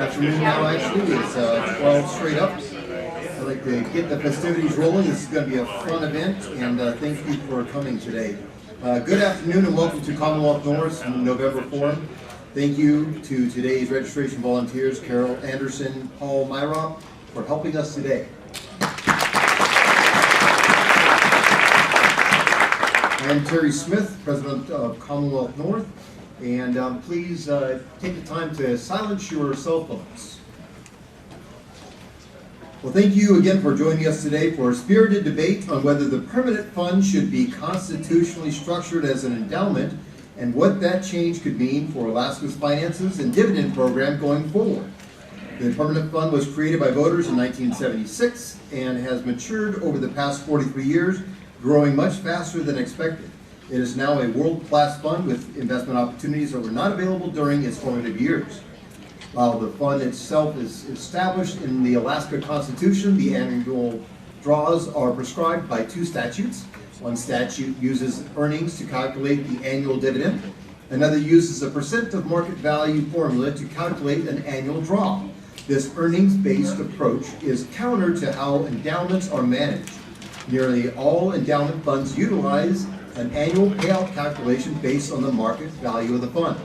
afternoon now, actually. It's 12 straight up. I'd like to get the festivities rolling. This is going to be a fun event, and thank you for coming today. Good afternoon and welcome to Commonwealth North November Forum. Thank you to today's registration volunteers, Carol Anderson, Paul Myrop, for helping us today. I'm Terry Smith, President of Commonwealth North, and please take the time to silence your cell phones. Well, thank you again for joining us today for a spirited debate on whether the permanent fund should be constitutionally structured as an endowment and what that change could mean for Alaska's finances and dividend program going forward. The permanent fund was created by voters in 1976 and has matured over the past 43 years, growing much faster than expected. It is now a world-class fund with investment opportunities that were not available during its formative years. While the fund itself is established in the Alaska Constitution, the annual draws are prescribed by two statutes. One statute uses earnings to calculate the annual dividend. Another uses a percent of market value formula to calculate an annual draw. This earnings-based approach is counter to how endowments are managed. Nearly all endowment funds utilize an annual payout calculation based on the market value of the fund.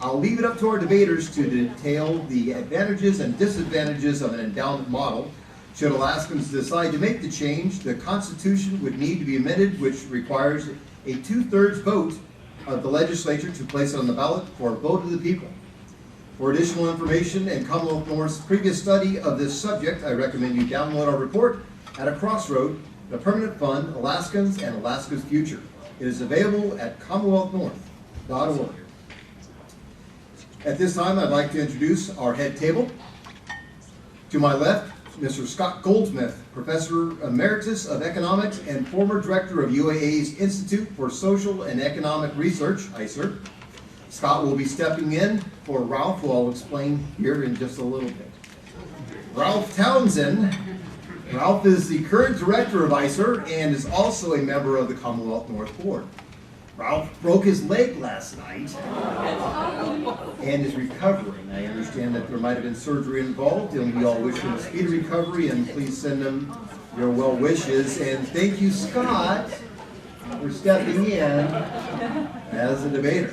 I'll leave it up to our debaters to detail the advantages and disadvantages of an endowment model. Should Alaskans decide to make the change, the Constitution would need to be amended, which requires a 2/3 vote of the legislature to place it on the ballot for a vote of the people. For additional information and Commonwealth North's previous study of this subject, I recommend you download our report at a crossroad, the Permanent Fund, Alaskans and Alaska's Future. It is available at commonwealthnorth.org. At this time, I'd like to introduce our head table. To my left, Mr. Scott Goldsmith, Professor Emeritus of Economics and former Director of UAA's Institute for Social and Economic Research, ISER. Scott will be stepping in for Ralph, who I'll explain here in just a little bit. Ralph Townsend. Ralph is the current director of ISER and is also a member of the Commonwealth North Board. Ralph broke his leg last night and is recovering. I understand that there might have been surgery involved, and we all wish him a speedy recovery, and please send him your well wishes. And thank you, Scott, for stepping in as a debater.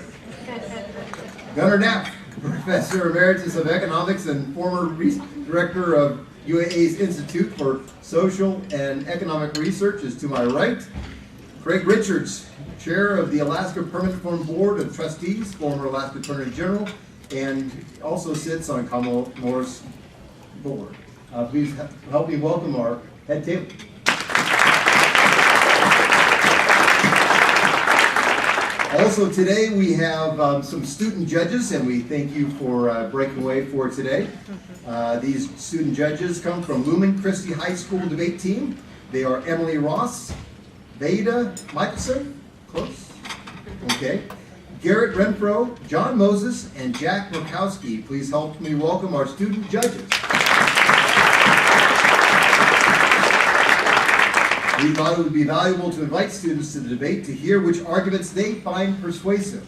Gunnar Knapp, Professor Emeritus of Economics and former Director of UAA's Institute for Social and Economic Research, is to my right. Craig Richards, Chair of the Alaska Permanent Fund Board of Trustees, former Alaska Attorney General, and also sits on Commonwealth North's board. Please help me welcome our head table. Also today we have some student judges, and we thank you for breaking away for today. These student judges come from Lumen Christi High School debate team. They are Emily Ross, Veda Michelson, close, okay, Garrett Renfro, John Moses, and Jack Murkowski. Please help me welcome our student judges. We thought it would be valuable to invite students to the debate to hear which arguments they find persuasive.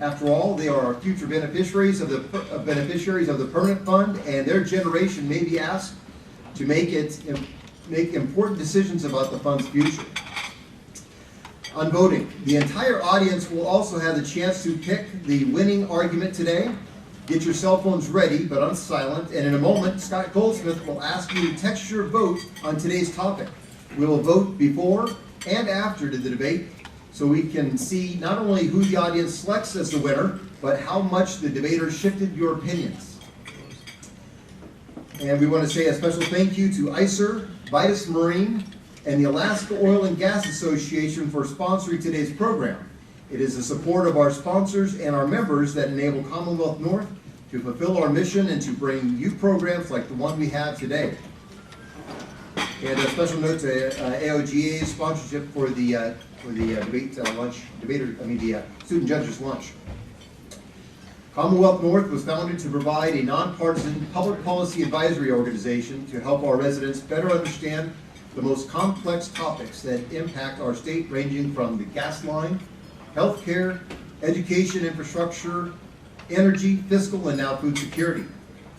After all, they are our future beneficiaries of the permanent fund, and their generation may be asked to make important decisions about the fund's future. On voting, the entire audience will also have the chance to pick the winning argument today. Get your cell phones ready, but on silent, and in a moment, Scott Goldsmith will ask you to text your vote on today's topic. We will vote before and after the debate so we can see not only who the audience selects as the winner, but how much the debaters shifted your opinions. And we want to say a special thank you to ISER, Vitus Marine, and the Alaska Oil and Gas Association for sponsoring today's program. It is the support of our sponsors and our members that enable Commonwealth North to fulfill our mission and to bring you programs like the one we have today. And a special note to AOGA's sponsorship for the student judges lunch. Commonwealth North was founded to provide a nonpartisan public policy advisory organization to help our residents better understand the most complex topics that impact our state, ranging from the gas line, healthcare, education infrastructure, energy, fiscal, and now food security.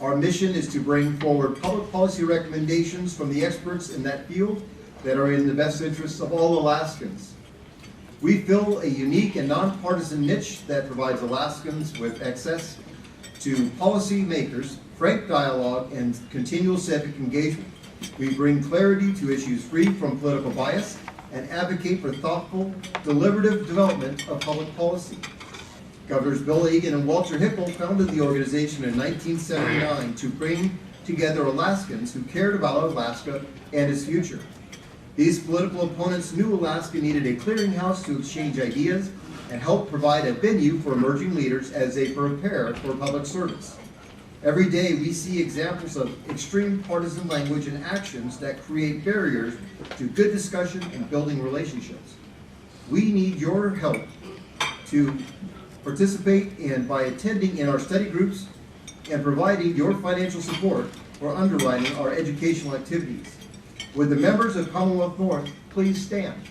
Our mission is to bring forward public policy recommendations from the experts in that field that are in the best interests of all Alaskans. We fill a unique and nonpartisan niche that provides Alaskans with access to policy makers, frank dialogue, and continual civic engagement. We bring clarity to issues free from political bias and advocate for thoughtful, deliberative development of public policy. Governors Bill Egan and Walter Hickel founded the organization in 1979 to bring together Alaskans who cared about Alaska and its future. These political opponents knew Alaska needed a clearinghouse to exchange ideas and help provide a venue for emerging leaders as they prepare for public service. Every day we see examples of extreme partisan language and actions that create barriers to good discussion and building relationships. We need your help to participate by attending in our study groups and providing your financial support for underwriting our educational activities. Would the members of Commonwealth North please stand?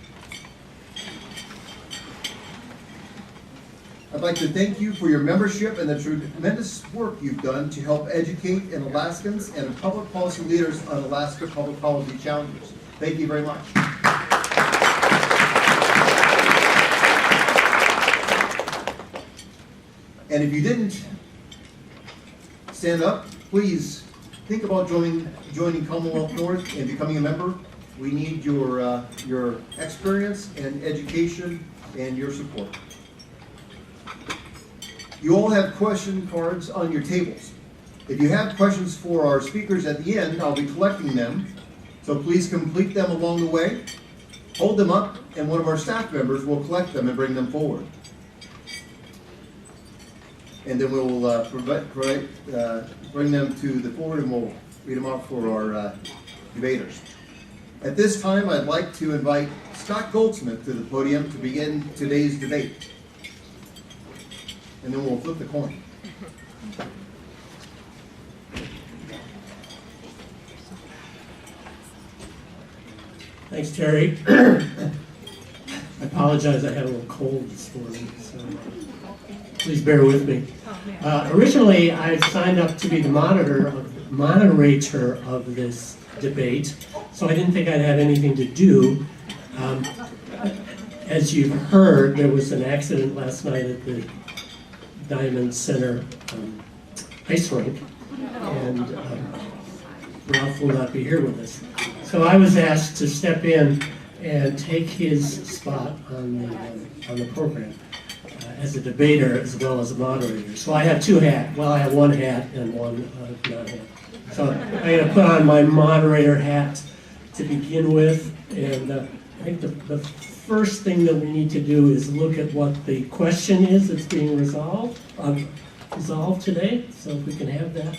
I'd like to thank you for your membership and the tremendous work you've done to help educate Alaskans and public policy leaders on Alaska public policy challenges. Thank you very much. And if you didn't stand up, please think about joining Commonwealth North and becoming a member. We need your experience and education and your support. You all have question cards on your tables. If you have questions for our speakers at the end, I'll be collecting them. So please complete them along the way. Hold them up, and one of our staff members will collect them and bring them forward. And then we'll bring them to the forward, and we'll read them out for our debaters. At this time, I'd like to invite Scott Goldsmith to the podium to begin today's debate. And then we'll flip the coin. Thanks, Terry. I apologize, I had a little cold this morning, so please bear with me. Originally, I signed up to be the moderator of this debate, so I didn't think I'd have anything to do. As you've heard, there was an accident last night at the Diamond Center ice rink, and Ralph will not be here with us. So I was asked to step in and take his spot on the program as a debater as well as a moderator. So I have two hats. Well, I have one hat and one non-hat. So I'm going to put on my moderator hat to begin with, and I think the first thing that we need to do is look at what the question is that's being resolved today. So if we can have that.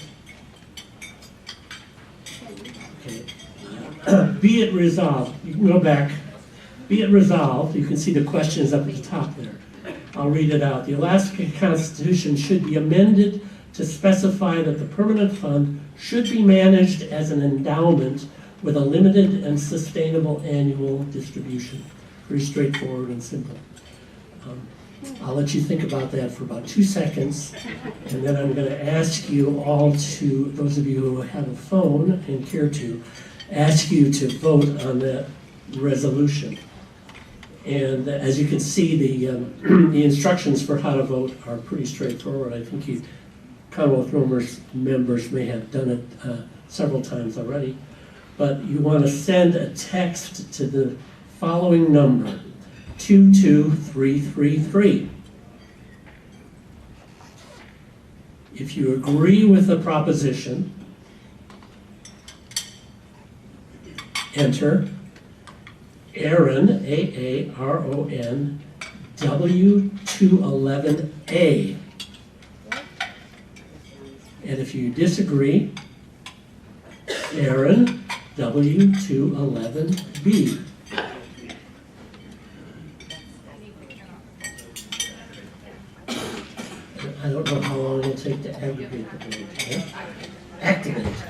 Okay. Be it resolved. You can go back. Be it resolved. You can see the question is up at the top there. I'll read it out. The Alaska Constitution should be amended to specify that the permanent fund should be managed as an endowment with a limited and sustainable annual distribution. Pretty straightforward and simple. I'll let you think about that for about 2 seconds, and then I'm going to ask you all to, those of you who have a phone and care to, ask you to vote on that resolution. And as you can see, the instructions for how to vote are pretty straightforward. I think Commonwealth members may have done it several times already. But you want to send a text to the following number, 22333. If you agree with the proposition, enter Aaron, A-A-R-O-N, W211A. And if you disagree, Aaron, W211B. I don't know how long it'll take to aggregate the vote. Okay? Activate.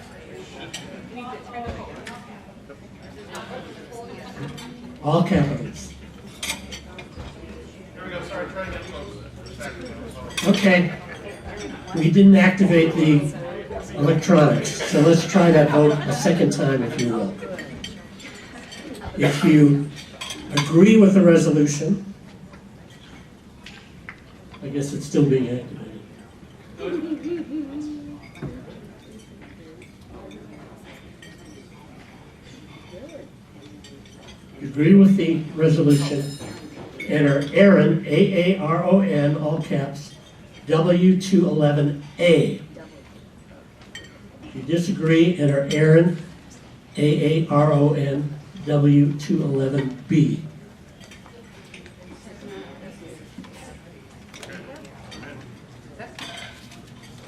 All capitals. Here we go. Sorry, try to get close. Okay. We didn't activate the electronics. So let's try that vote a second time, if you will. If you agree with the resolution, I guess it's still being activated. You agree with the resolution, enter Aaron, A-A-R-O-N, all caps, W211A. If you disagree, enter Aaron, A-A-R-O-N, W211B.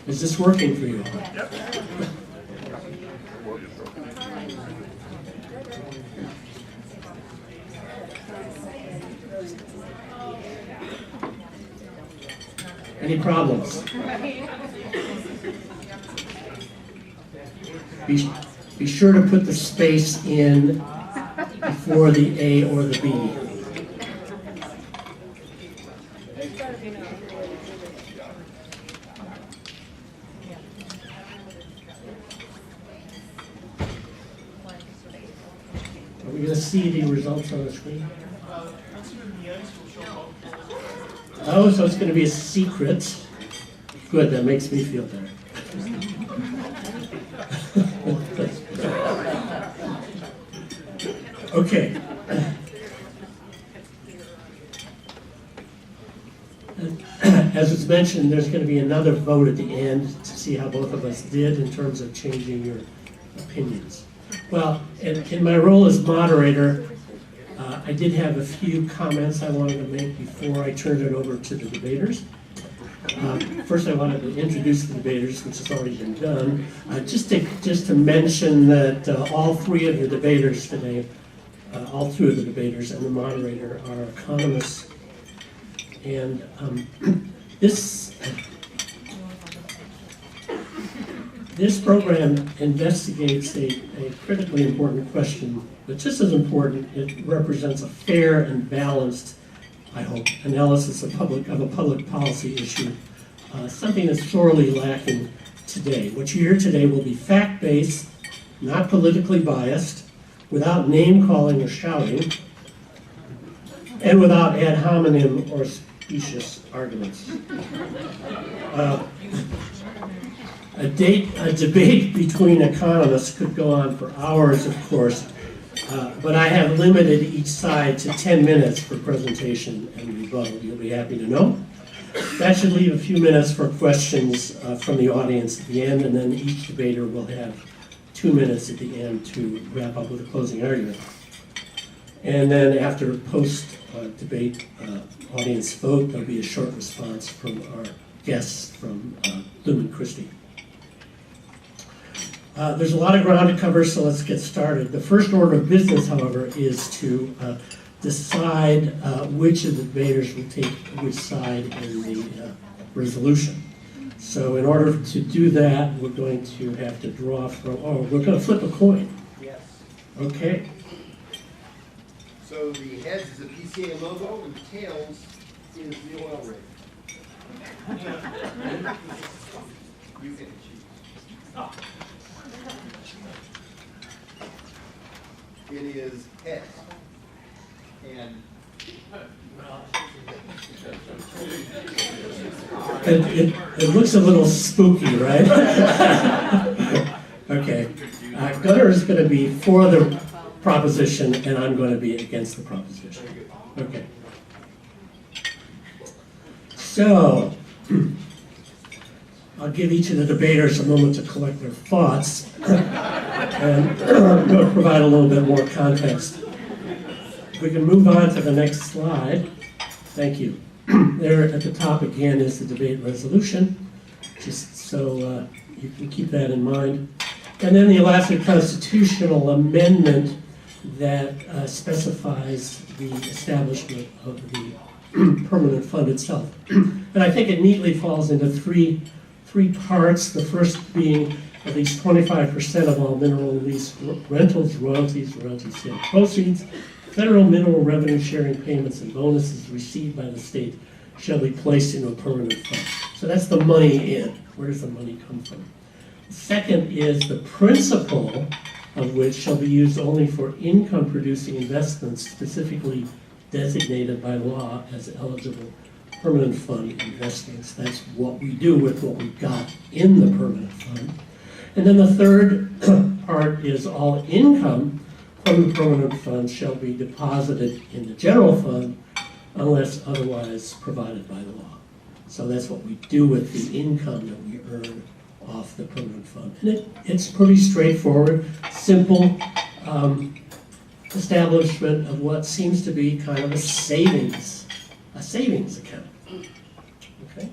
Is this working for you? Yep. Any problems? Be sure to put the space in before the A or the B. Are we going to see the results on the screen? Oh, so it's going to be a secret. Good, that makes me feel better. Okay. As was mentioned, there's going to be another vote at the end to see how both of us did in terms of changing your opinions. Well, in my role as moderator, I did have a few comments I wanted to make before I turned it over to the debaters. First, I wanted to introduce the debaters, which has already been done. Just to mention that all three of the debaters today, all three of the debaters and the moderator are economists. And this program investigates a critically important question, but just as important, it represents a fair and balanced, I hope, analysis of a public policy issue, something that's sorely lacking today. What you hear today will be fact-based, not politically biased, without name-calling or shouting, and without ad hominem or specious arguments. A debate between economists could go on for hours, of course, but I have limited each side to 10 minutes for presentation and rebuttal. You'll be happy to know. That should leave a few minutes for questions from the audience at the end, and then each debater will have 2 minutes at the end to wrap up with a closing argument. And then after post-debate audience vote, there'll be a short response from our guests from Lumen Christi. There's a lot of ground to cover, so let's get started. The first order of business, however, is to decide which of the debaters will take which side in the resolution. So in order to do that, we're going to have to draw from, we're going to flip a coin. Yes. Okay. So the heads is the PCA logo and the tails is the oil rig. You can choose. It is heads. And It looks a little spooky, right? Okay. Gunnar is going to be for the proposition, and I'm going to be against the proposition. Okay. So, I'll give each of the debaters a moment to collect their thoughts, and I'm going to provide a little bit more context. If we can move on to the next slide. Thank you. There at the top again is the debate resolution, just so you can keep that in mind. And then the Alaska constitutional amendment that specifies the establishment of the permanent fund itself. And I think it neatly falls into three parts. The first being at least 25% of all mineral lease rentals, royalties, sale proceeds, federal mineral revenue sharing payments and bonuses received by the state shall be placed into a permanent fund. So that's the money in. Where does the money come from? Second is the principal of which shall be used only for income-producing investments specifically designated by law as eligible permanent fund investments. That's what we do with what we've got in the permanent fund. And then the third part is all income from the permanent fund shall be deposited in the general fund unless otherwise provided by the law. So that's what we do with the income that we earn off the permanent fund. And it's pretty straightforward, simple establishment of what seems to be kind of a savings account. Okay?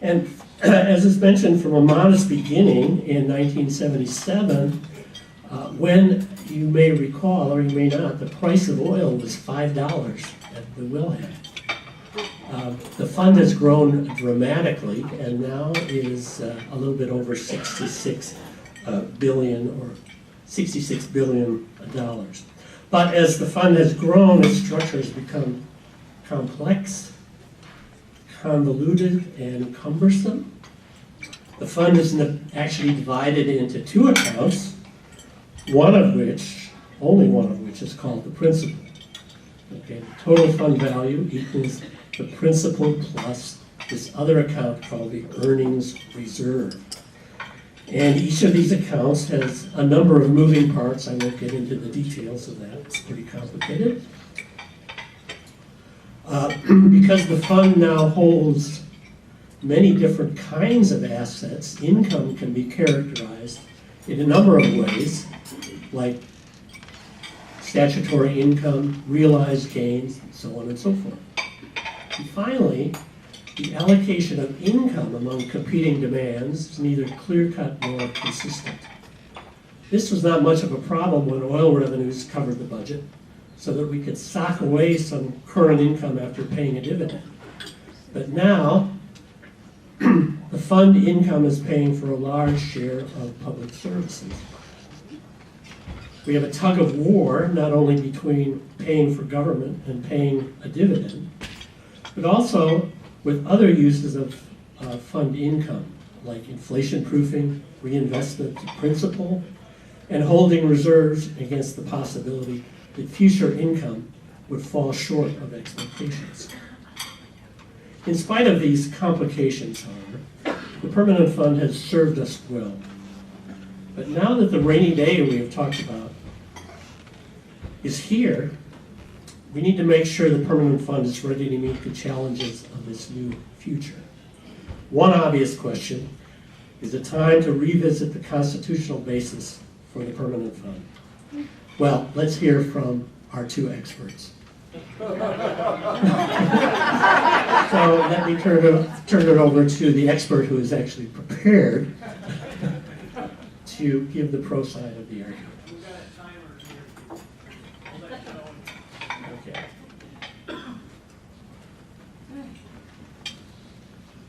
And as is mentioned, from a modest beginning in 1977, when you may recall, or you may not, the price of oil was $5 at the wellhead. The fund has grown dramatically and now is a little bit over $66 billion. But as the fund has grown, its structure has become complex, convoluted, and cumbersome. The fund is actually divided into two accounts, only one of which is called the principal. Okay, the total fund value equals the principal plus this other account called the earnings reserve. And each of these accounts has a number of moving parts. I won't get into the details of that, it's pretty complicated. Because the fund now holds many different kinds of assets, income can be characterized in a number of ways, like statutory income, realized gains, and so on and so forth. And finally, the allocation of income among competing demands is neither clear-cut nor consistent. This was not much of a problem when oil revenues covered the budget, so that we could sock away some current income after paying a dividend. But now, the fund income is paying for a large share of public services. We have a tug of war, not only between paying for government and paying a dividend, but also with other uses of fund income, like inflation proofing, reinvestment to principal, and holding reserves against the possibility that future income would fall short of expectations. In spite of these complications, however, the permanent fund has served us well. But now that the rainy day we have talked about is here, we need to make sure the permanent fund is ready to meet the challenges of this new future. One obvious question: is it time to revisit the constitutional basis for the permanent fund? Well, let's hear from our two experts. So let me turn it over to the expert who is actually prepared to give the pro side of the argument. Okay.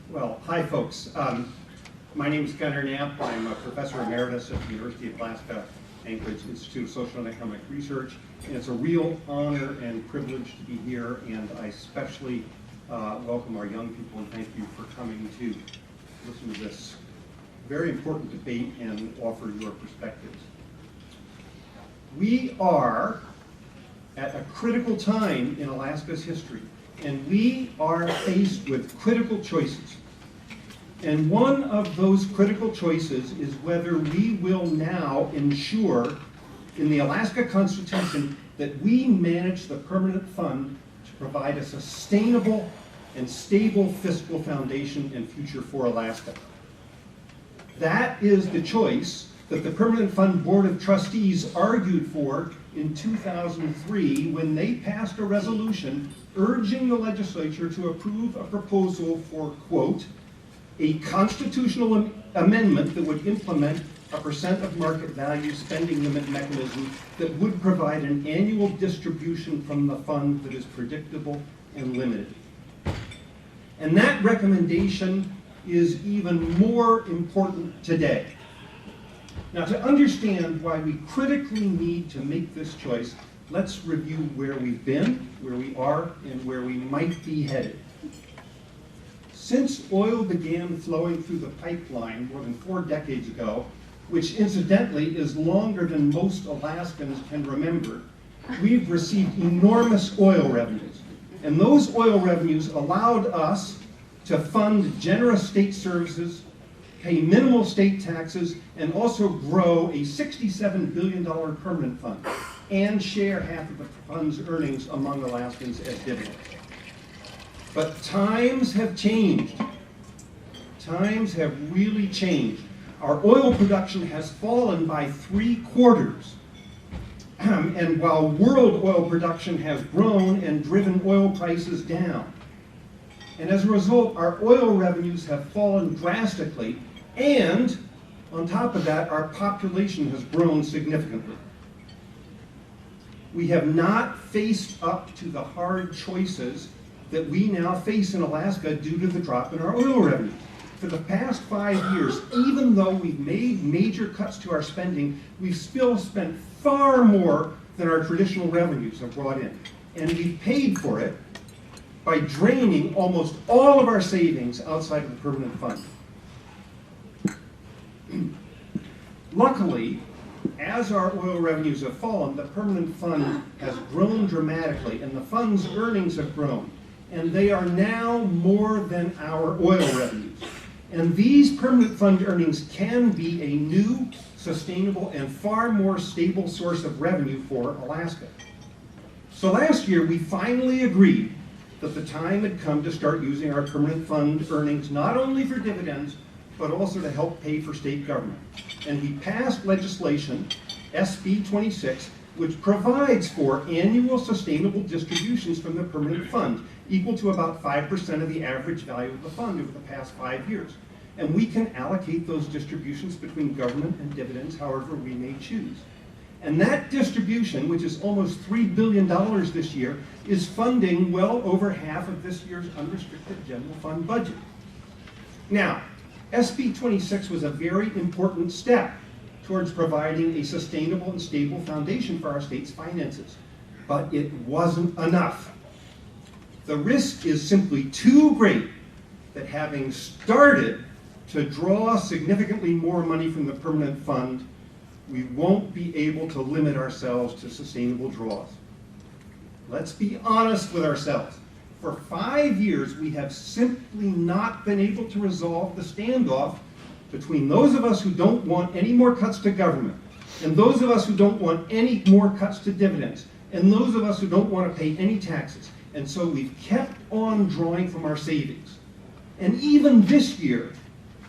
Well, hi folks. My name is Gunnar Knapp. I'm a professor emeritus at the University of Alaska Anchorage Institute of Social and Economic Research. And it's a real honor and privilege to be here, and I especially welcome our young people and thank you for coming to listen to this very important debate and offer your perspectives. We are at a critical time in Alaska's history, and we are faced with critical choices. And one of those critical choices is whether we will now ensure in the Alaska Constitution that we manage the permanent fund to provide a sustainable and stable fiscal foundation and future for Alaska. That is the choice that the Permanent Fund Board of Trustees argued for in 2003 when they passed a resolution urging the legislature to approve a proposal for, quote, a constitutional amendment that would implement a percent of market value spending limit mechanism that would provide an annual distribution from the fund that is predictable and limited. And that recommendation is even more important today. Now, to understand why we critically need to make this choice, let's review where we've been, where we are, and where we might be headed. Since oil began flowing through the pipeline more than 4 decades ago, which incidentally is longer than most Alaskans can remember, we've received enormous oil revenues. And those oil revenues allowed us to fund generous state services, pay minimal state taxes, and also grow a $67 billion permanent fund, and share half of the fund's earnings among Alaskans as dividends. But times have changed. Times have really changed. Our oil production has fallen by 3/4. And while world oil production has grown and driven oil prices down. And as a result, our oil revenues have fallen drastically, and on top of that, our population has grown significantly. We have not faced up to the hard choices that we now face in Alaska due to the drop in our oil revenues. For the past 5 years, even though we've made major cuts to our spending, we've still spent far more than our traditional revenues have brought in. And we've paid for it by draining almost all of our savings outside of the permanent fund. Luckily, as our oil revenues have fallen, the permanent fund has grown dramatically, and the fund's earnings have grown. And they are now more than our oil revenues. And these permanent fund earnings can be a new, sustainable, and far more stable source of revenue for Alaska. So last year, we finally agreed that the time had come to start using our permanent fund earnings not only for dividends, but also to help pay for state government. And we passed legislation, SB 26, which provides for annual sustainable distributions from the permanent fund, equal to about 5% of the average value of the fund over the past 5 years. And we can allocate those distributions between government and dividends however we may choose. And that distribution, which is almost $3 billion this year, is funding well over half of this year's unrestricted general fund budget. Now, SB 26 was a very important step towards providing a sustainable and stable foundation for our state's finances. But it wasn't enough. The risk is simply too great that having started to draw significantly more money from the permanent fund, we won't be able to limit ourselves to sustainable draws. Let's be honest with ourselves. For 5 years, we have simply not been able to resolve the standoff between those of us who don't want any more cuts to government, and those of us who don't want any more cuts to dividends, and those of us who don't want to pay any taxes. And so we've kept on drawing from our savings. And even this year,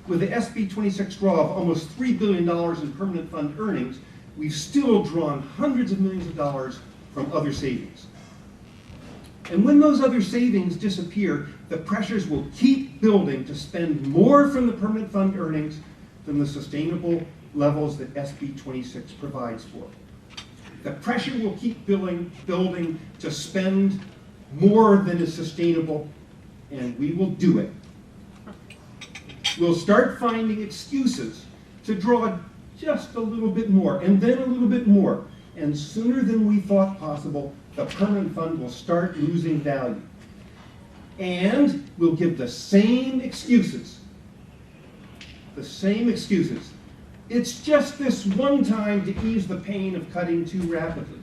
with the SB 26 draw of almost $3 billion in permanent fund earnings, we've still drawn hundreds of millions of dollars from other savings. And when those other savings disappear, the pressures will keep building to spend more from the permanent fund earnings than the sustainable levels that SB 26 provides for. The pressure will keep building to spend more than is sustainable, and we will do it. We'll start finding excuses to draw just a little bit more, and then a little bit more. And sooner than we thought possible, the permanent fund will start losing value. And we'll give the same excuses. The same excuses. It's just this one time to ease the pain of cutting too rapidly.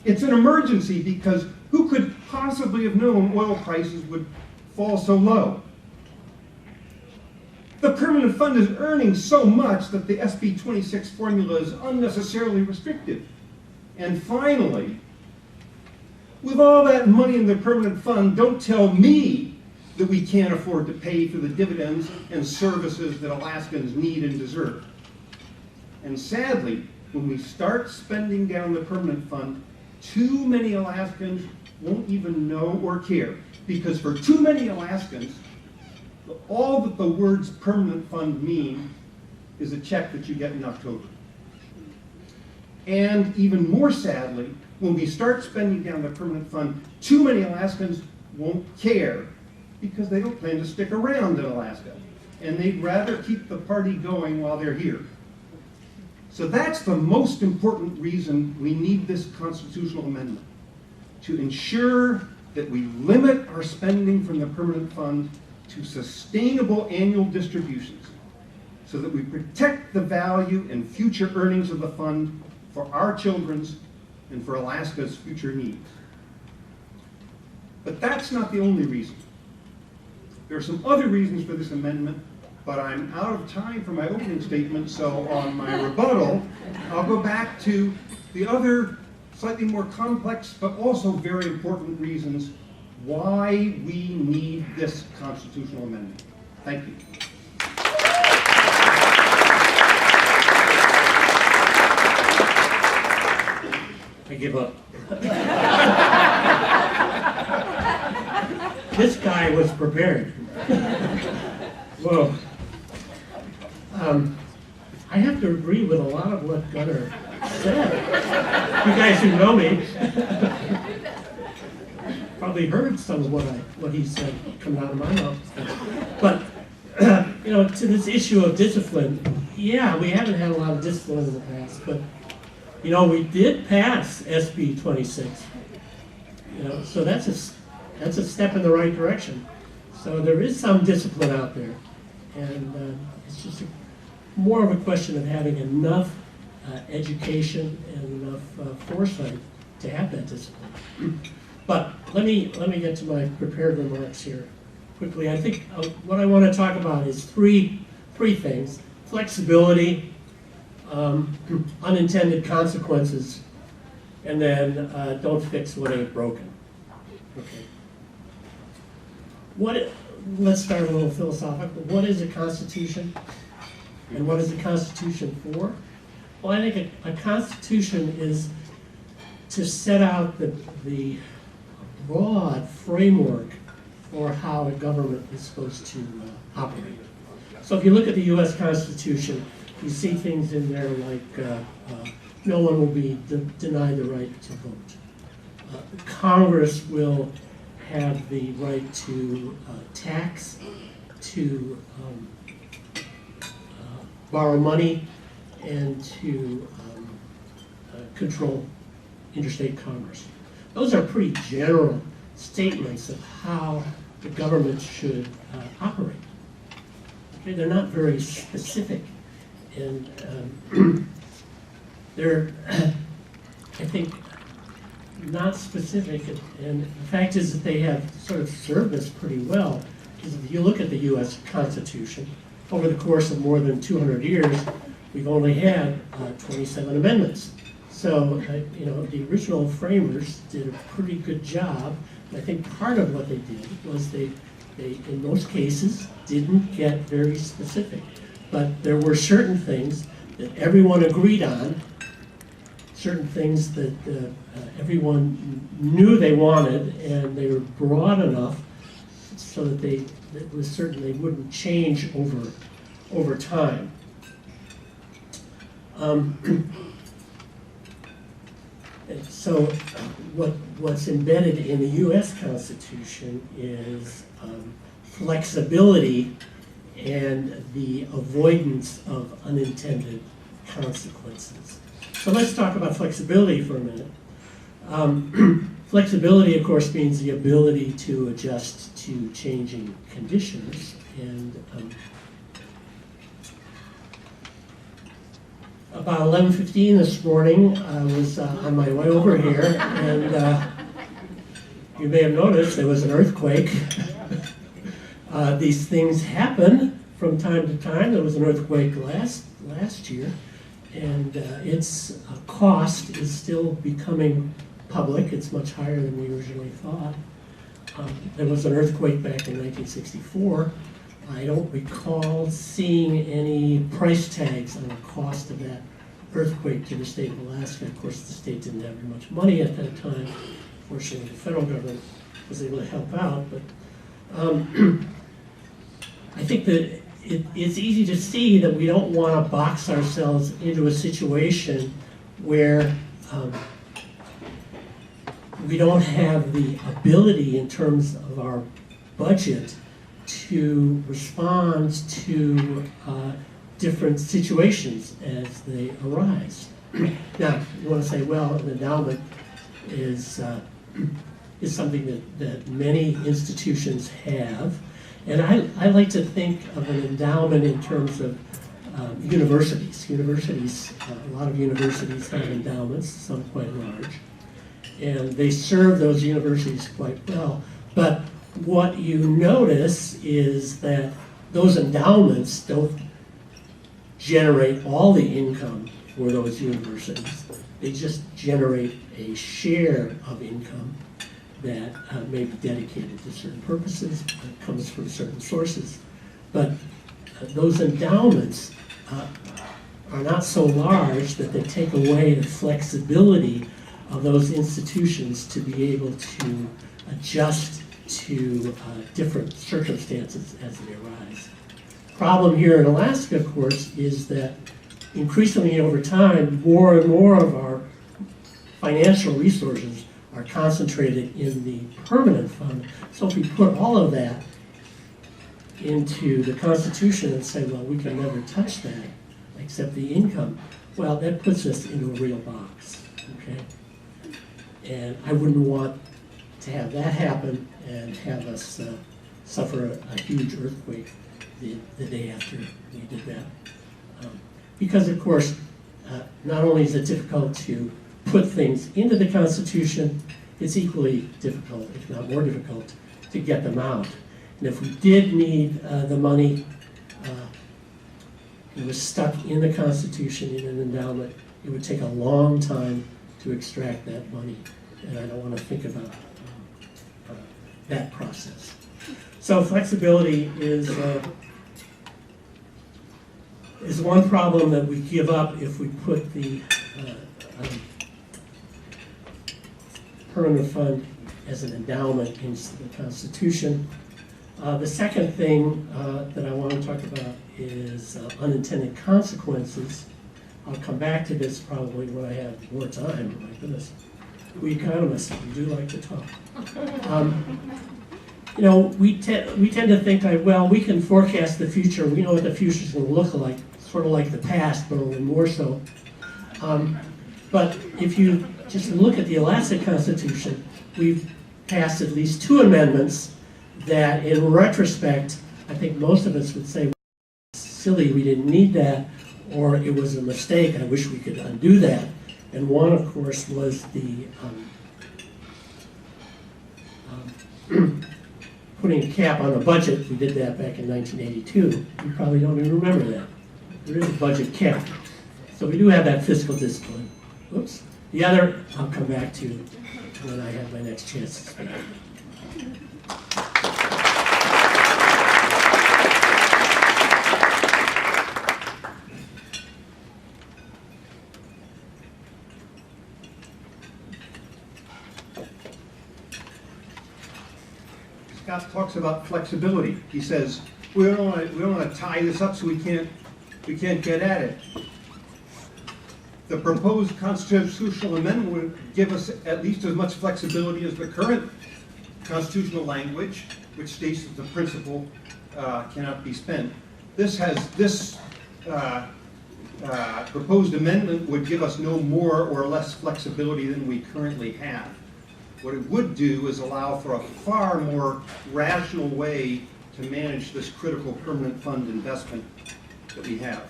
It's an emergency because who could possibly have known oil prices would fall so low? The permanent fund is earning so much that the SB 26 formula is unnecessarily restrictive. And finally, with all that money in the permanent fund, don't tell me that we can't afford to pay for the dividends and services that Alaskans need and deserve. And sadly, when we start spending down the permanent fund, too many Alaskans won't even know or care. Because for too many Alaskans, all that the words permanent fund mean is a check that you get in October. And even more sadly, when we start spending down the permanent fund, too many Alaskans won't care because they don't plan to stick around in Alaska. And they'd rather keep the party going while they're here. So that's the most important reason we need this constitutional amendment, to ensure that we limit our spending from the permanent fund to sustainable annual distributions so that we protect the value and future earnings of the fund for our children's and for Alaska's future needs. But that's not the only reason. There are some other reasons for this amendment, but I'm out of time for my opening statement, so on my rebuttal, I'll go back to the other slightly more complex but also very important reasons why we need this constitutional amendment. Thank you. I give up. This guy was prepared. Well, I have to agree with a lot of what Gunnar said. You guys who know me probably heard some of what he said come out of my mouth. But to this issue of discipline, yeah, we haven't had a lot of discipline in the past, but we did pass SB 26. So that's a step in the right direction. So there is some discipline out there, and it's just more of a question of having enough education and enough foresight to have that discipline. But let me get to my prepared remarks here quickly. I think what I want to talk about is three things: flexibility, unintended consequences, and then don't fix what ain't broken. Okay. Let's start a little philosophical. What is a constitution? And what is the Constitution for? Well, I think a constitution is to set out the broad framework for how a government is supposed to operate. So if you look at the U.S. Constitution, you see things in there like no one will be denied the right to vote. Congress will have the right to tax, to borrow money, and to control interstate commerce. Those are pretty general statements of how the government should operate. Okay, they're not very specific, and they're, I think, not specific, and the fact is that they have sort of served us pretty well, because if you look at the U.S. Constitution, over the course of more than 200 years, we've only had 27 amendments. So, the original framers did a pretty good job. And I think part of what they did was they in most cases, didn't get very specific. But there were certain things that everyone agreed on, certain things that everyone knew they wanted, and they were broad enough so that it was certain they wouldn't change over time. So what's embedded in the U.S. Constitution is flexibility and the avoidance of unintended consequences. So let's talk about flexibility for a minute. Flexibility, of course, means the ability to adjust to changing conditions. And about 11:15 this morning, I was on my way over here, and you may have noticed there was an earthquake. These things happen from time to time. There was an earthquake last year, and its cost is still becoming public. It's much higher than we originally thought. There was an earthquake back in 1964. I don't recall seeing any price tags on the cost of that earthquake to the state of Alaska. Of course, the state didn't have very much money at that time. Fortunately, the federal government was able to help out. But I think that it's easy to see that we don't want to box ourselves into a situation where we don't have the ability in terms of our budget to respond to different situations as they arise. Now, you want to say, well, an endowment is something that many institutions have, And I like to think of an endowment in terms of universities. Universities, a lot of universities have endowments, some quite large, and they serve those universities quite well. But what you notice is that those endowments don't generate all the income for those universities. They just generate a share of income that may be dedicated to certain purposes, comes from certain sources. But those endowments are not so large that they take away the flexibility of those institutions to be able to adjust to different circumstances as they arise. Problem here in Alaska, of course, is that increasingly over time, more and more of our financial resources are concentrated in the permanent fund. So if we put all of that into the Constitution and say, well, we can never touch that except the income, well, that puts us into a real box, okay? And I wouldn't want to have that happen and have us suffer a huge earthquake the day after we did that. Because, of course, not only is it difficult to put things into the Constitution, it's equally difficult, if not more difficult, to get them out. And if we did need the money, it was stuck in the Constitution in an endowment, it would take a long time to extract that money. And I don't want to think about that process. So flexibility is one problem that we give up if we put the permanent fund as an endowment into the Constitution. The second thing that I want to talk about is unintended consequences. I'll come back to this probably when I have more time. My goodness, we economists, we do like to talk. You know, we tend to think like, well, we can forecast the future. We know what the future is going to look like, sort of like the past, but a little more so. But if you just look at the Alaska Constitution, we've passed at least 2 amendments that, in retrospect, I think most of us would say, silly, we didn't need that, or it was a mistake, I wish we could undo that. And one, of course, was the putting a cap on the budget. We did that back in 1982. You probably don't even remember that. There is a budget cap. So we do have that fiscal discipline. Oops. The other, I'll come back to when I have my next chance to speak. Scott talks about flexibility. He says, we don't want to tie this up so we can't get at it. The proposed constitutional amendment would give us at least as much flexibility as the current constitutional language, which states that the principal cannot be spent. This proposed amendment would give us no more or less flexibility than we currently have. What it would do is allow for a far more rational way to manage this critical permanent fund investment that we have.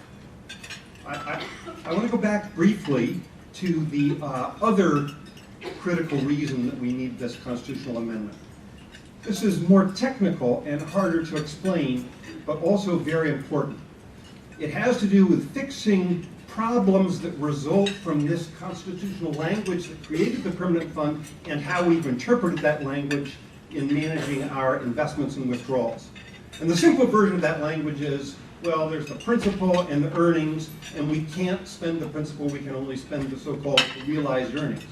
I want to go back briefly to the other critical reason that we need this constitutional amendment. This is more technical and harder to explain, but also very important. It has to do with fixing problems that result from this constitutional language that created the permanent fund and how we've interpreted that language in managing our investments and withdrawals. And the simple version of that language is, well, there's the principal and the earnings, and we can't spend the principal, we can only spend the so-called realized earnings.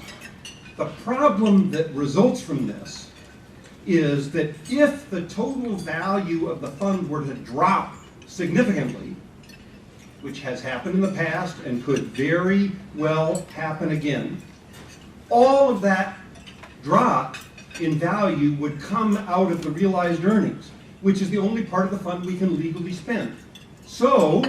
The problem that results from this is that if the total value of the fund were to drop significantly, which has happened in the past and could very well happen again, all of that drop in value would come out of the realized earnings, which is the only part of the fund we can legally spend. So,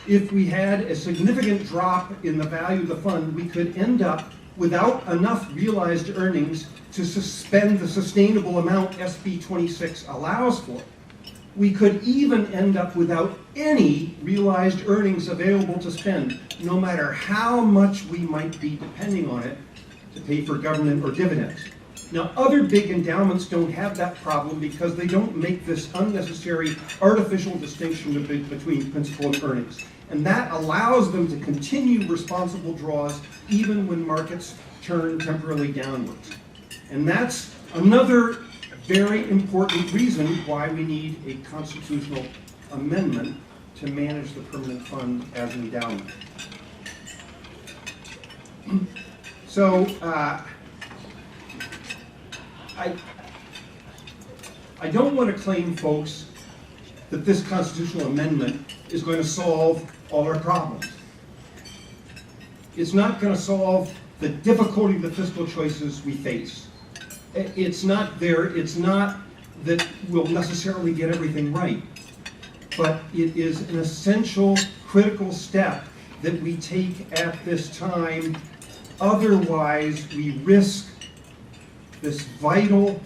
if we had a significant drop in the value of the fund, we could end up without enough realized earnings to suspend the sustainable amount SB 26 allows for. We could even end up without any realized earnings available to spend, no matter how much we might be depending on it to pay for government or dividends. Now, other big endowments don't have that problem because they don't make this unnecessary artificial distinction between principal and earnings. And that allows them to continue responsible draws even when markets turn temporarily downwards. And that's another very important reason why we need a constitutional amendment to manage the permanent fund as an endowment. So, I don't want to claim, folks, that this constitutional amendment is going to solve all our problems. It's not going to solve the difficulty of the fiscal choices we face. It's not that we'll necessarily get everything right, but it is an essential, critical step that we take at this time. Otherwise, we risk this vital,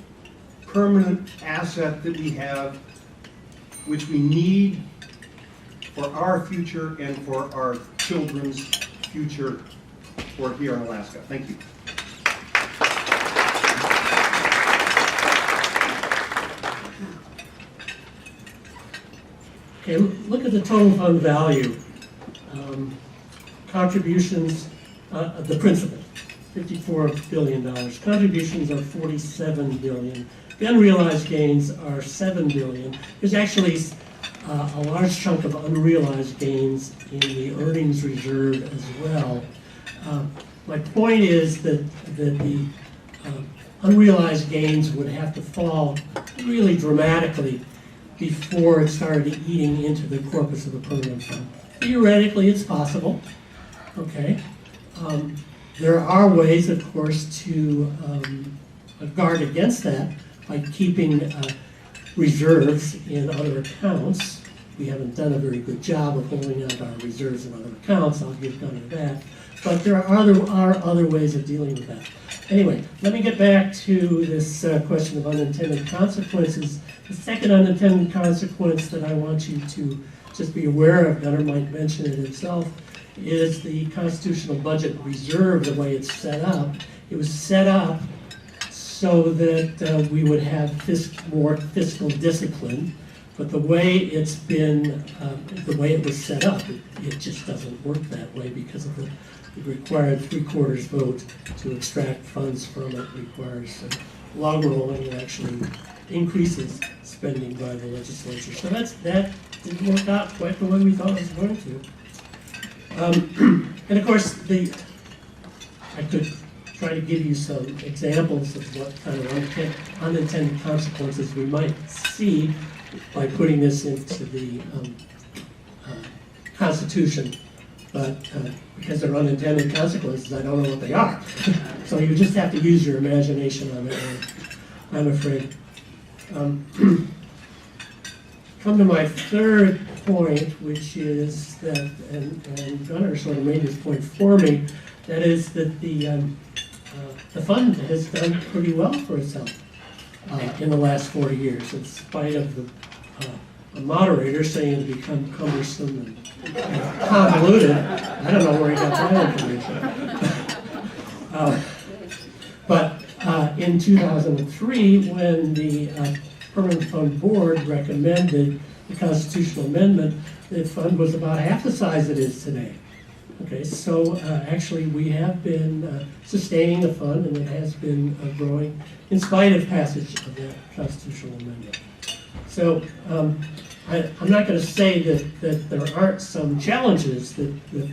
permanent asset that we have, which we need for our future and for our children's future for here in Alaska. Thank you. Okay, look at the total fund value. Contributions, the principal, $54 billion. Contributions are $47 billion. The unrealized gains are $7 billion. There's actually a large chunk of unrealized gains in the earnings reserve as well. My point is that the unrealized gains would have to fall really dramatically before it started eating into the corpus of the permanent fund. Theoretically, it's possible. Okay. There are ways, of course, to guard against that by keeping reserves in other accounts. We haven't done a very good job of holding on to our reserves in other accounts. I'll give Gunnar that. But there are other ways of dealing with that. Anyway, let me get back to this question of unintended consequences. The second unintended consequence that I want you to just be aware of, Gunnar might mention it himself, is the constitutional budget reserve, the way it's set up. It was set up so that we would have more fiscal discipline, but the way it's been, the way it was set up, it just doesn't work that way because of the required 3/4 vote to extract funds from it requires log rolling and actually increases spending by the legislature. So that didn't work out quite the way we thought it was going to. And of course, I could try to give you some examples of what kind of unintended consequences we might see by putting this into the Constitution. But because they're unintended consequences, I don't know what they are. So you just have to use your imagination on that one, I'm afraid. Come to my third point, which is that, and Gunnar sort of made this point for me, that is that the fund has done pretty well for itself in the last 40 years, in spite of the moderator saying it become cumbersome and convoluted. I don't know where he got that information. But in 2003, when the Permanent Fund Board recommended the constitutional amendment, the fund was about half the size it is today. Okay, so actually we have been sustaining the fund, and it has been growing in spite of passage of that constitutional amendment. So I'm not going to say that there aren't some challenges that the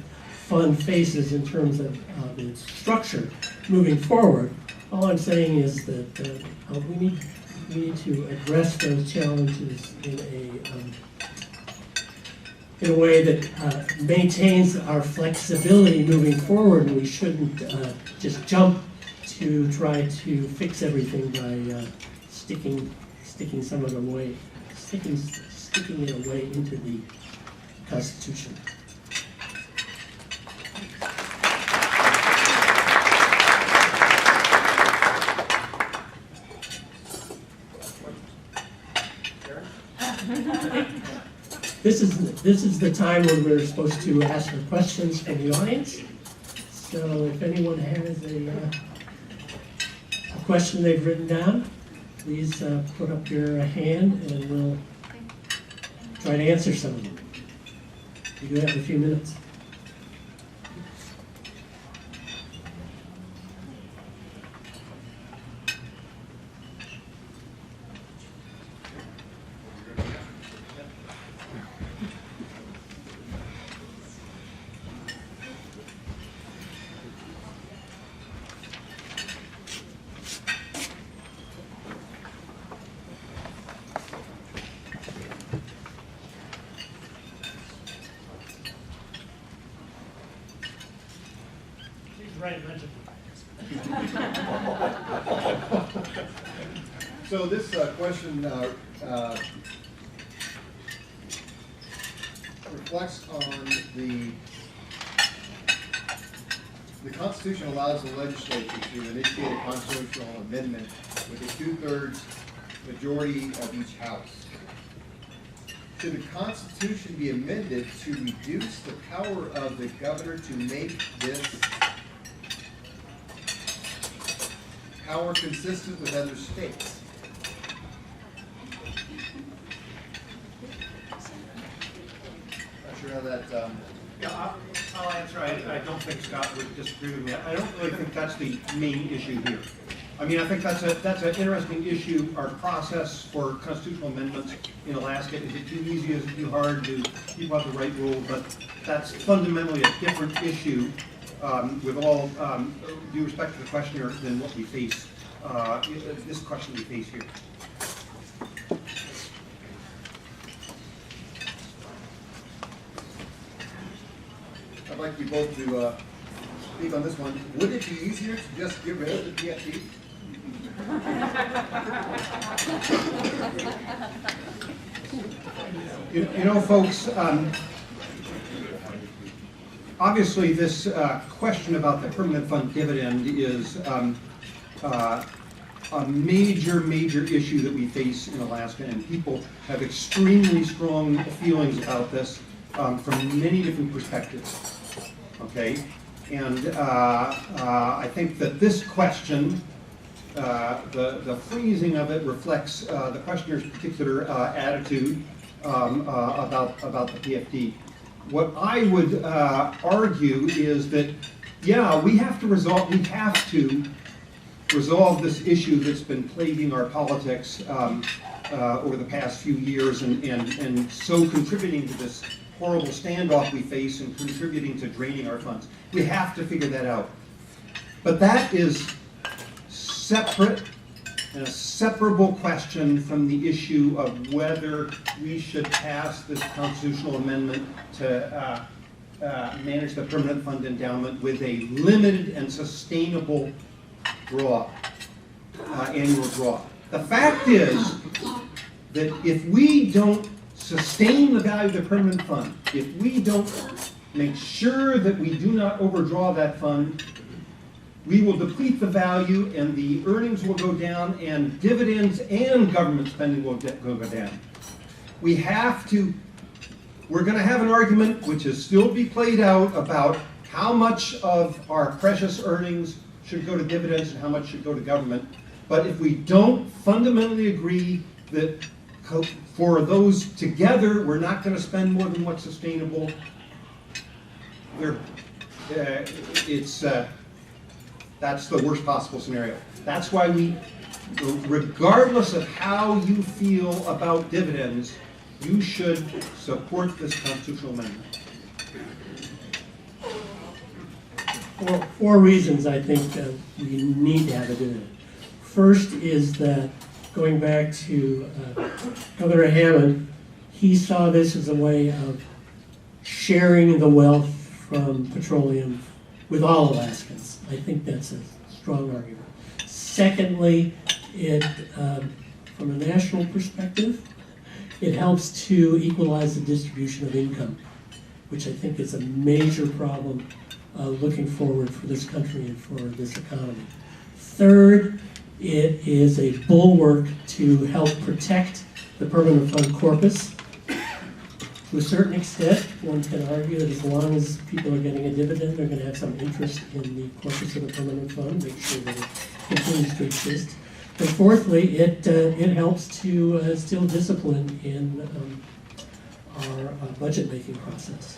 fund faces in terms of its structure moving forward. All I'm saying is that we need to address those challenges in a way that maintains our flexibility moving forward, and we shouldn't just jump to try to fix everything by sticking some of the way, sticking it away into the Constitution. this is the time when we're supposed to ask for questions from the audience. So if anyone has a question they've written down, please put up your hand and we'll try to answer some of them. You do have a few minutes. So this question reflects on the Constitution allows the legislature to initiate a constitutional amendment with a 2/3 majority of each house. Should the Constitution be amended to reduce the power of the governor to make this power consistent with other states? Not sure how that. Yeah, I'll answer. I don't think Scott would disagree with me. I don't really think that's the main issue here. I mean, I think that's an interesting issue. Our process for constitutional amendments in Alaska, is it too easy, is it too hard, do people have the right rule? But that's fundamentally a different issue, with all due respect to the questioner, than what we face, this question we face here. I'd like you both to speak on this one. Would it be easier to just get rid of the PFD? You know, folks, obviously this question about the permanent fund dividend is a major issue that we face in Alaska, and people have extremely strong feelings about this from many different perspectives. Okay, and I think that this question, the phrasing of it reflects the questioner's particular attitude about the PFD. What I would argue is that, yeah, we have to resolve this issue that's been plaguing our politics over the past few years, and so contributing to this horrible standoff we face and contributing to draining our funds. We have to figure that out. But that is separate and a separable question from the issue of whether we should pass this constitutional amendment to manage the permanent fund endowment with a limited and sustainable draw, annual draw. The fact is that if we don't sustain the value of the permanent fund, if we don't make sure that we do not overdraw that fund, we will deplete the value and the earnings will go down and dividends and government spending will go down. We're going to have an argument which is still be played out about how much of our precious earnings should go to dividends and how much should go to government. But if we don't fundamentally agree that for those together, we're not going to spend more than what's sustainable, that's the worst possible scenario. That's why regardless of how you feel about dividends, you should support this constitutional amendment. Four reasons I think that we need to have a dividend. First is that, going back to Governor Hammond, he saw this as a way of sharing the wealth from petroleum with all Alaskans. I think that's a strong argument. Secondly, from a national perspective, it helps to equalize the distribution of income, which I think is a major problem looking forward for this country and for this economy. Third, it is a bulwark to help protect the permanent fund corpus. To a certain extent, one can argue that as long as people are getting a dividend, they're going to have some interest in the corpus of the permanent fund, make sure that it continues to exist. And fourthly, it helps to instill discipline in our budget-making process.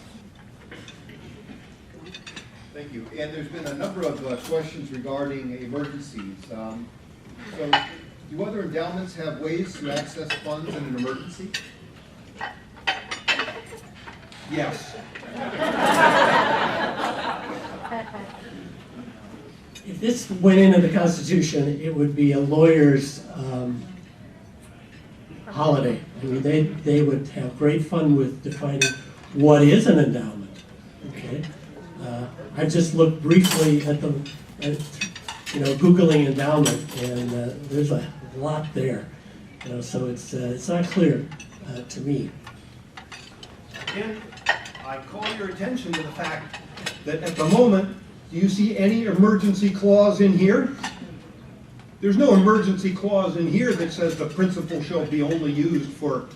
Thank you. And there's been a number of questions regarding emergencies. So, do other endowments have ways to access funds in an emergency? Yes. If this went into the Constitution, it would be a lawyer's holiday. I mean, they would have great fun with defining what is an endowment. Okay, I just looked briefly at Googling endowment, and there's a lot there. So it's not clear to me. Again, I call your attention to the fact that at the moment, do you see any emergency clause in here? There's no emergency clause in here that says the principle shall be only used for,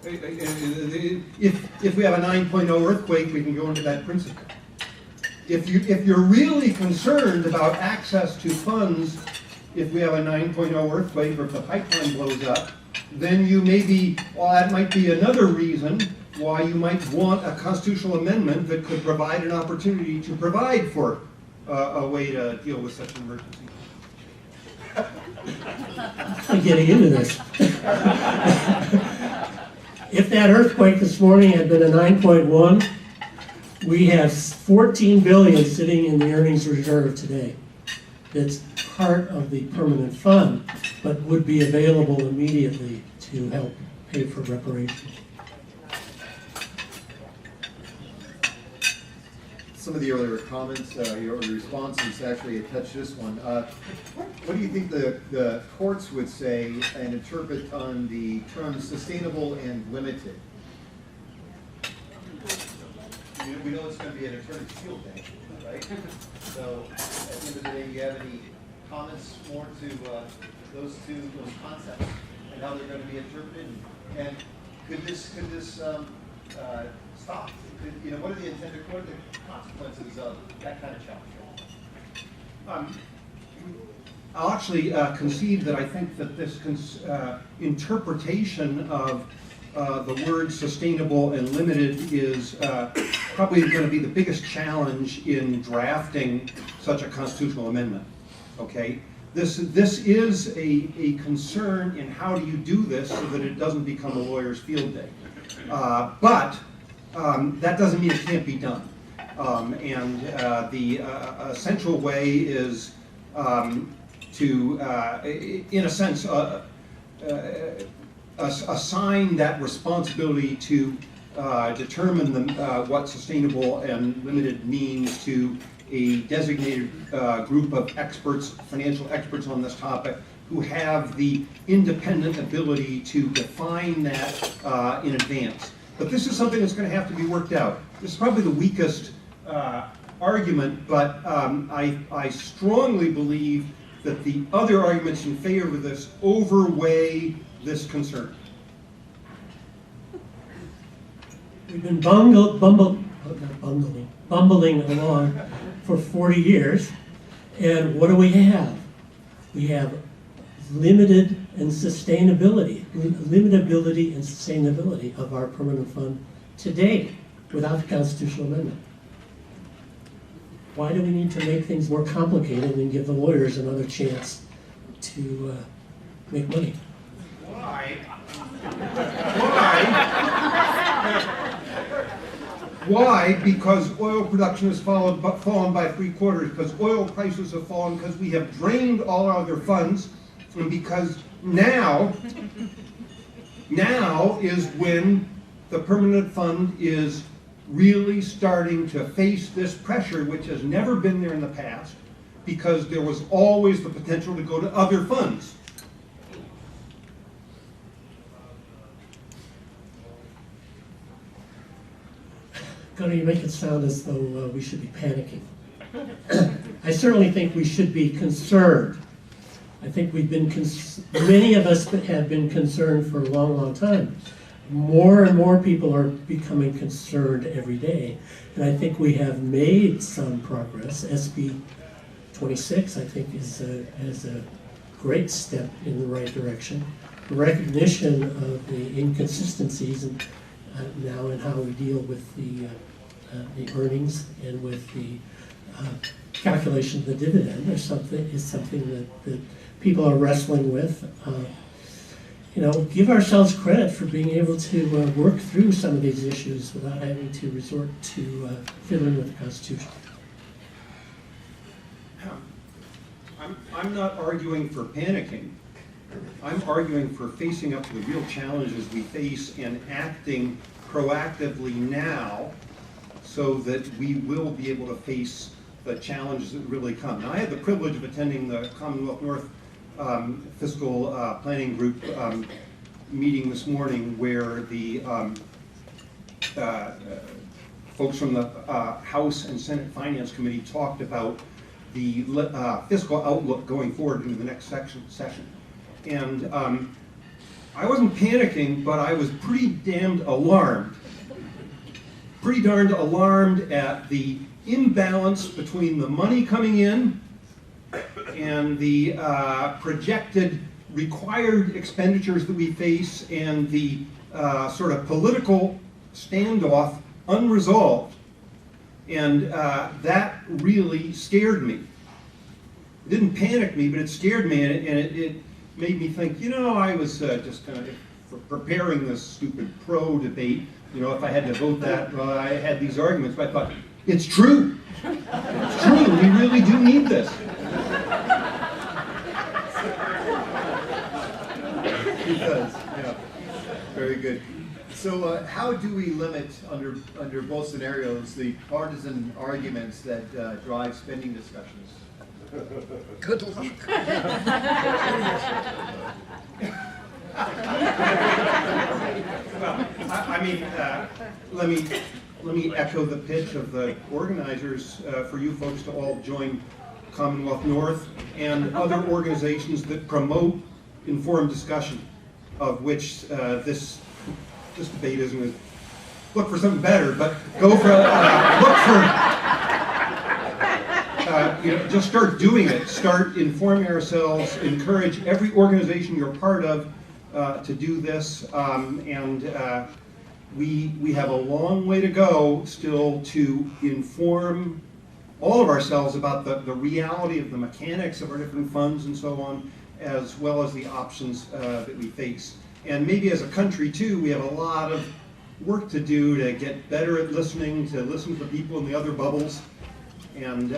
if we have a 9.0 earthquake, we can go into that principle. If you're really concerned about access to funds, if we have a 9.0 earthquake or if the pipeline blows up, then you may be, well, that might be another reason why you might want a constitutional amendment that could provide an opportunity to provide for a way to deal with such an emergency. I'm getting into this. If that earthquake this morning had been a 9.1, we have 14 billion sitting in the earnings reserve today. That's part of the permanent fund, but would be available immediately to help pay for reparations. Some of the earlier comments, your responses actually touched this one. What do you think the courts would say and interpret on the terms sustainable and limited? We know it's going to be an attorney's field day, right? So at the end of the day, do you have any comments more to those concepts and how they're going to be interpreted? And could this stop? What are the consequences of that kind of challenge? I'll actually concede that I think that this interpretation of the word sustainable and limited is probably going to be the biggest challenge in drafting such a constitutional amendment. Okay, this is a concern in how do you do this so that it doesn't become a lawyer's field day. But that doesn't mean it can't be done. And the essential way is to, in a sense, assign that responsibility to determine what sustainable and limited means to a designated group of experts, financial experts on this topic, who have the independent ability to define that in advance. But this is something that's going to have to be worked out. This is probably the weakest argument, but I strongly believe that the other arguments in favor of this overweigh this concern. We've been bumbling along for 40 years, and what do we have? We have limitability and sustainability of our permanent fund today without the constitutional amendment. Why do we need to make things more complicated and give the lawyers another chance to make money? Why? Why? Because oil production has fallen by 3/4, because oil prices have fallen, because we have drained all our other funds, and because now is when the permanent fund is really starting to face this pressure, which has never been there in the past, because there was always the potential to go to other funds. Gunnar, you make it sound as though we should be panicking. I certainly think we should be concerned. I think we've been, many of us have been concerned for a long, long time. more and more people are becoming concerned every day. And I think we have made some progress. SB 26, I think, is a great step in the right direction. The recognition of the inconsistencies and, now in how we deal with the earnings and with the calculation of the dividend is something that people are wrestling with. Give ourselves credit for being able to work through some of these issues without having to resort to fiddling with the Constitution. I'm not arguing for panicking. I'm arguing for facing up to the real challenges we face and acting proactively now so that we will be able to face the challenges that really come. Now, I had the privilege of attending the Commonwealth North Fiscal Planning Group meeting this morning, where the folks from the House and Senate Finance Committee talked about the fiscal outlook going forward into the next session. And I wasn't panicking, but I was pretty damned alarmed. Pretty darned alarmed at the imbalance between the money coming in and the projected required expenditures that we face and the sort of political standoff unresolved. And that really scared me. It didn't panic me, but it scared me, and it made me think, I was just kind of preparing this stupid pro debate. If I had to vote that, I had these arguments, but I thought, it's true. It's true, we really do need this. Because, yeah, very good. So how do we limit, under both scenarios, the partisan arguments that drive spending discussions? Good luck. Well, let me echo the pitch of the organizers for you folks to all join Commonwealth North and other organizations that promote informed discussion, of which this debate isn't going to look for something better, but go for look for. Just start doing it. Start informing ourselves. Encourage every organization you're part of to do this, and we have a long way to go still to inform all of ourselves about the reality of the mechanics of our different funds and so on, as well as the options that we face. And maybe as a country too, we have a lot of work to do to get better at listening, to listen to the people in the other bubbles, and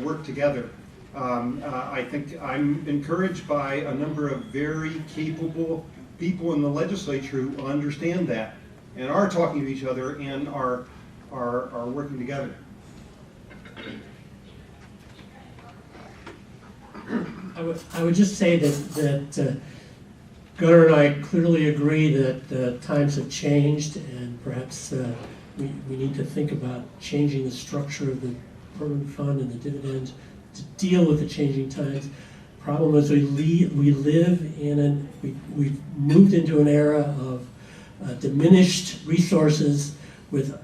work together. I think I'm encouraged by a number of very capable people in the legislature who understand that and are talking to each other and are working together. I would just say that Gunnar and I clearly agree that times have changed, and perhaps we need to think about changing the structure of the permanent fund and the dividend to deal with the changing times. Problem is we've moved into an era of diminished resources with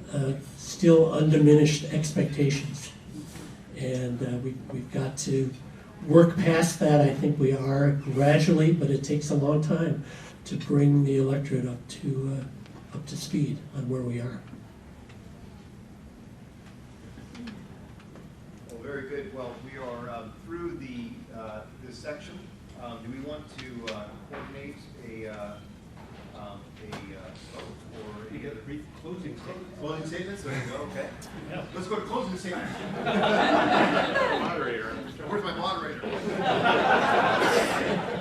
still undiminished expectations, and we've got to work past that. I think we are gradually, but it takes a long time to bring the electorate up to speed on where we are. Well, very good. Well, we are through this section. Do we want to coordinate a vote or any other brief closing statements? Closing statements? There you go. Okay. Yeah. Let's go to closing statements. Moderator. Where's my moderator?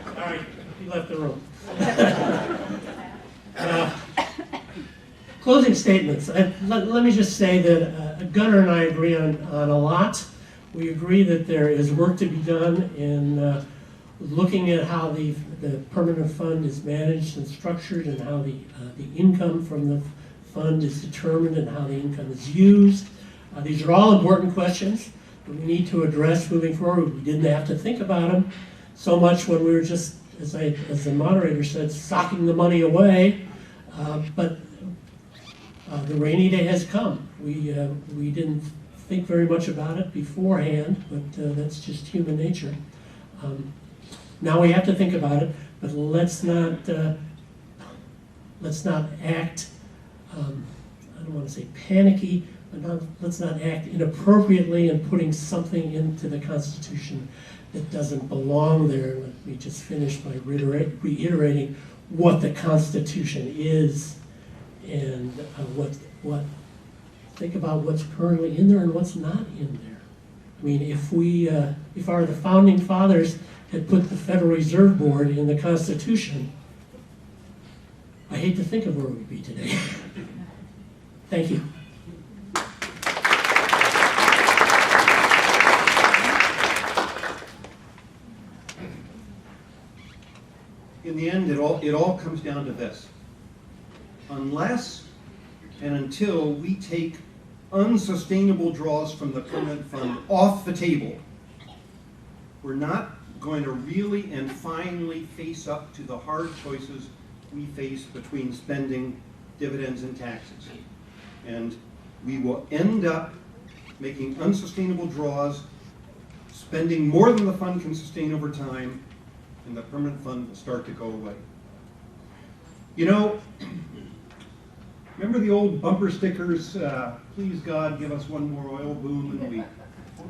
All right, he left the room. Closing statements. Let me just say that Gunnar and I agree on a lot. We agree that there is work to be done in looking at how the permanent fund is managed and structured, and how the income from the fund is determined and how the income is used. These are all important questions that we need to address moving forward. We didn't have to think about them so much when we were just as the moderator said, socking the money away, but the rainy day has come. We didn't think very much about it beforehand, but that's just human nature. Now we have to think about it, but let's not act, I don't want to say panicky, but let's not act inappropriately in putting something into the Constitution that doesn't belong there. Let me just finish by reiterating what the Constitution is and think about what's currently in there and what's not in there. I mean, if the founding fathers had put the Federal Reserve Board in the Constitution, I hate to think of where we'd be today. Thank you. In the end, it all comes down to this. Unless and until we take unsustainable draws from the permanent fund off the table, we're not going to really and finally face up to the hard choices we face between spending, dividends, and taxes. And we will end up making unsustainable draws, spending more than the fund can sustain over time, and the permanent fund will start to go away. You know, remember the old bumper stickers, please God, give us one more oil boom, and we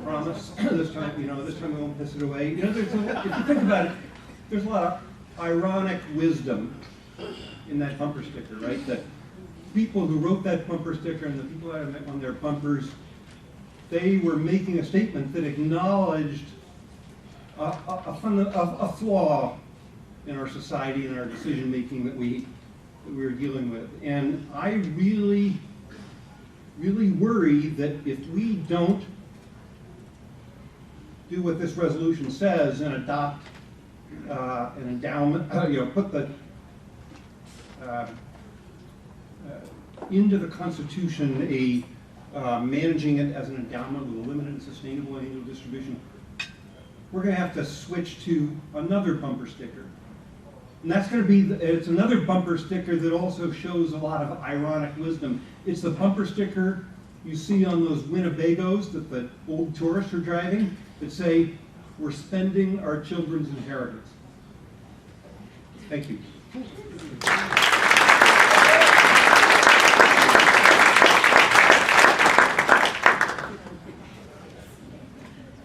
promise this time we won't piss it away. You know, if you think about it, there's a lot of ironic wisdom in that bumper sticker, right? That people who wrote that bumper sticker and the people that are on their bumpers, they were making a statement that acknowledged a flaw in our society and our decision making that we were dealing with. And I really, really worry that if we don't do what this resolution says and adopt an endowment, put the into the Constitution managing it as an endowment with a limited and sustainable annual distribution, we're going to have to switch to another bumper sticker. And that's going to be, it's another bumper sticker that also shows a lot of ironic wisdom. It's the bumper sticker you see on those Winnebagos that the old tourists are driving that say, we're spending our children's inheritance. Thank you.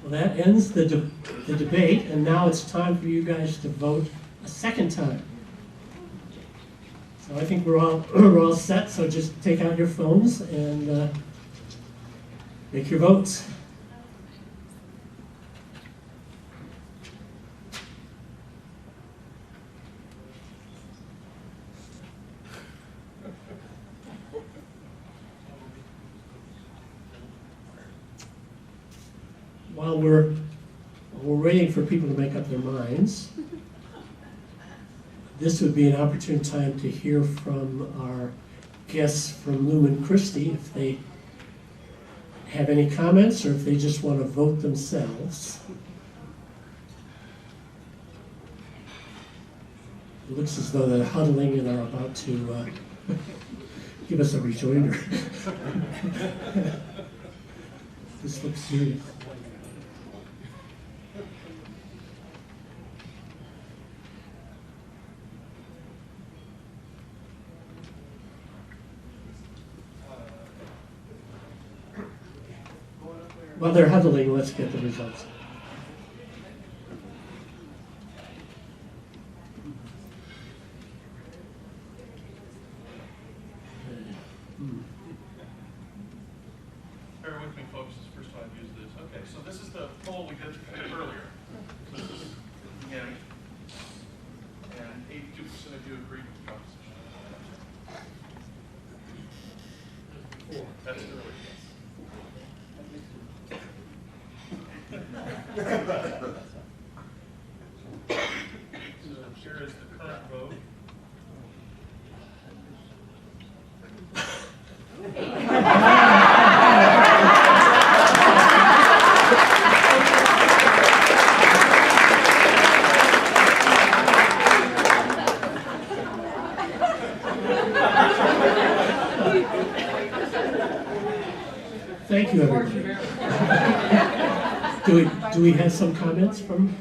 Well, that ends the debate, and now it's time for you guys to vote a second time. So I think we're all set, so just take out your phones and make your votes. While we're waiting for people to make up their minds, this would be an opportune time to hear from our guests from Lumen Christi if they have any comments or if they just want to vote themselves. It looks as though they're huddling and are about to give us a rejoinder. This looks serious. While they're huddling, let's get the results. Bear with me, folks. It's the first time I've used this. Okay, so this is the poll we did earlier. So this is the beginning. And 82% of you agreed with the proposition. That's early. So here is the current vote. Thank you, everybody. Do we have some comments from?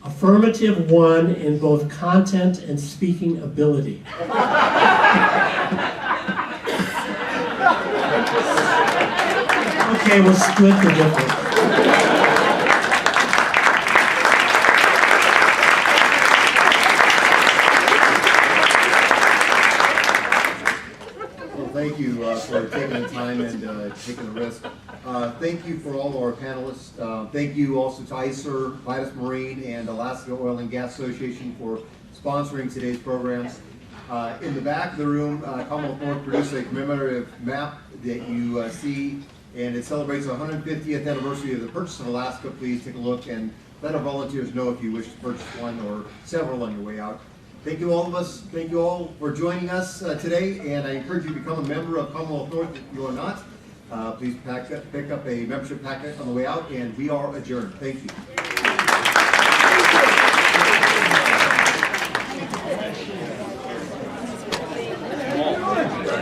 Affirmative 1 in both content and speaking ability. Okay, we'll split the difference. Well, thank you for taking the time and taking the risk. Thank you for all our panelists. Thank you also to ISER, Vitus Marine, and Alaska Oil and Gas Association for sponsoring today's programs. In the back of the room, Commonwealth North produced a commemorative map that you see, and it celebrates the 150th anniversary of the purchase of Alaska. Please take a look and let our volunteers know if you wish to purchase one or several on your way out. Thank you all for joining us today, and I encourage you to become a member of Commonwealth North if you are not. Please pick up a membership packet on the way out, and we are adjourned. Thank you.